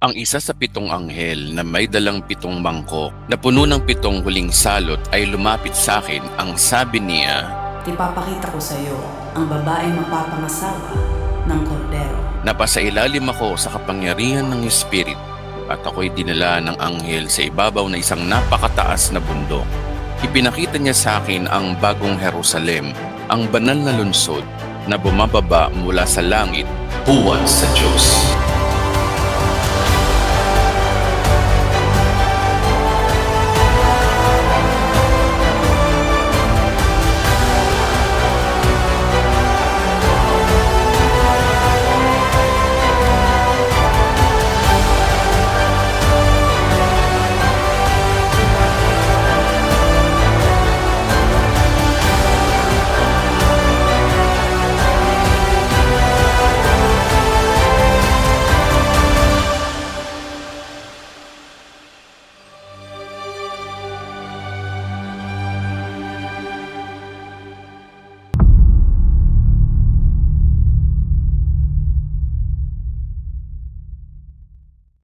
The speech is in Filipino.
Ang isa sa 7 anghel na may dalang 7 mangkok na puno ng 7 huling salot ay lumapit sa akin. Ang sabi niya, Ipapakita ko sa iyo ang babaeng mapapangasawa ng kordero. napasailalim ako sa kapangyarihan ng Espiritu at ako'y dinala ng anghel sa ibabaw na isang napakataas na bundok. Ipinakita niya sa akin ang bagong Jerusalem, ang banal na lungsod na bumababa mula sa langit, puwan sa Diyos.